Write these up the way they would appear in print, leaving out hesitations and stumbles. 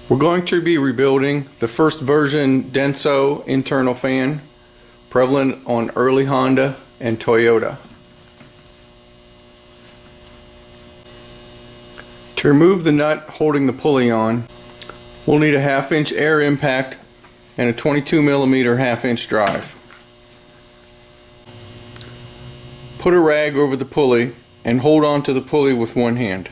We're going to be rebuilding the first version denso internal fan prevalent on early Honda and Toyota. To remove the nut holding the pulley on, we'll need a 1/2 inch air impact and a 22mm 1/2 inch drive. Put a rag over the pulley and hold on to the pulley with one hand.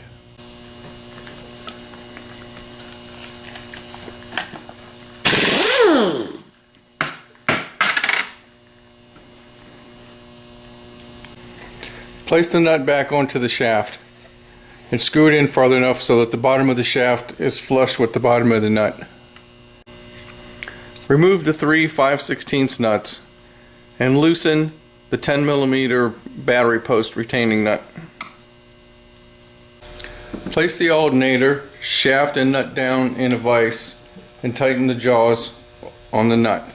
Place the nut back onto the shaft and screw it in farther enough so that the bottom of the shaft is flush with the bottom of the nut. Remove the 3 5/16 nuts and loosen the 10mm battery post retaining nut. Place the alternator, shaft and nut down in a vise and tighten the jaws on the nut.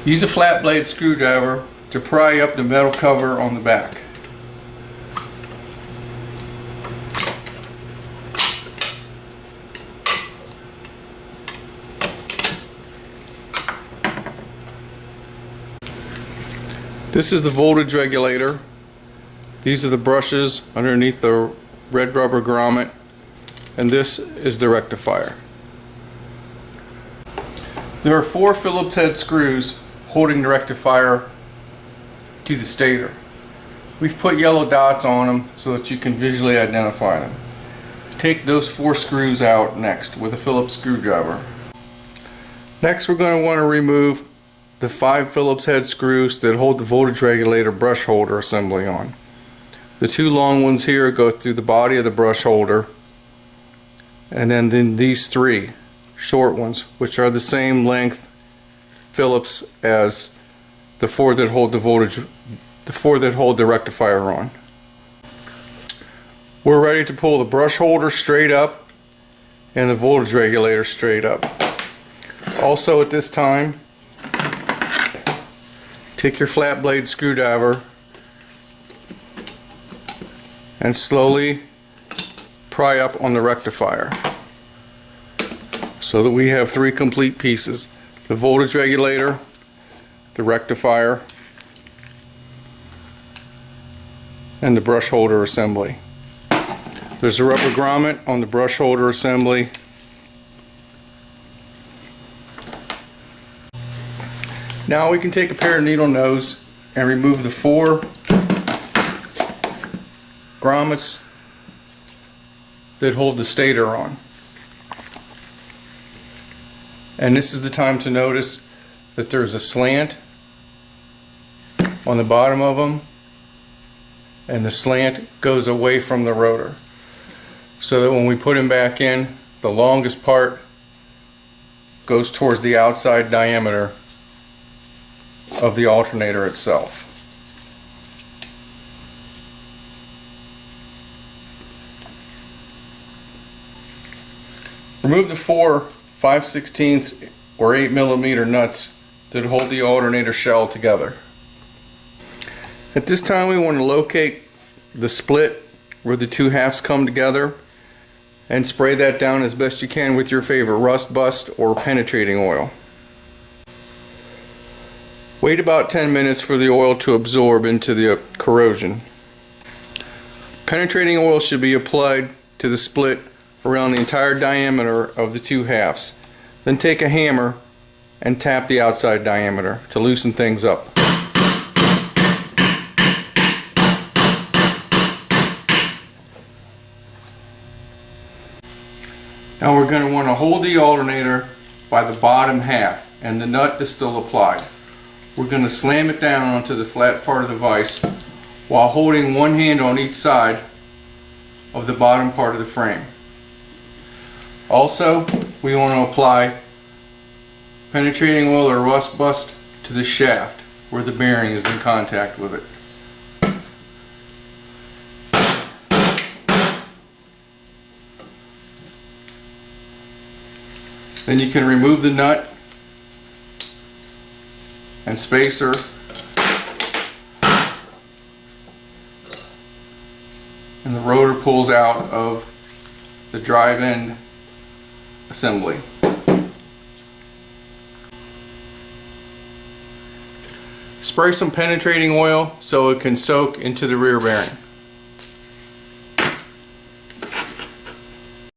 Use a flat blade screwdriver to pry up the metal cover on the back. This is the voltage regulator. These are the brushes underneath the red rubber grommet, and this is the rectifier. There are 4 Phillips head screws holding the rectifier to the stator. We've put yellow dots on them so that you can visually identify them. Take those 4 screws out next with a Phillips screwdriver. Next, we're going to want to remove the 5 Phillips head screws that hold the voltage regulator brush holder assembly on. The 2 long ones here go through the body of the brush holder, and then these 3 short ones, which are the same length Phillips as the 4 that hold the rectifier on. We're ready to pull the brush holder straight up and the voltage regulator straight up. Also at this time, take your flat blade screwdriver and slowly pry up on the rectifier so that we have 3 complete pieces: the voltage regulator, the rectifier, and the brush holder assembly. There's a rubber grommet on the brush holder assembly. Now we can take a pair of needle nose and remove the 4 grommets that hold the stator on. And this is the time to notice that there's a slant on the bottom of them, and the slant goes away from the rotor, so that when we put them back in, the longest part goes towards the outside diameter of the alternator itself. Remove the 4 5/16 or 8mm nuts that hold the alternator shell together. At this time, we want to locate the split where the 2 halves come together and spray that down as best you can with your favorite rust bust or penetrating oil. Wait about 10 minutes for the oil to absorb into the corrosion. Penetrating oil should be applied to the split around the entire diameter of the 2 halves. Then take a hammer and tap the outside diameter to loosen things up. Now we're going to want to hold the alternator by the bottom half, and the nut is still applied. We're going to slam it down onto the flat part of the vise while holding one hand on each side of the bottom part of the frame. Also, we want to apply penetrating oil or rust bust to the shaft where the bearing is in contact with it. Then you can remove the nut and spacer and the rotor pulls out of the drive end assembly. Spray some penetrating oil so it can soak into the rear bearing.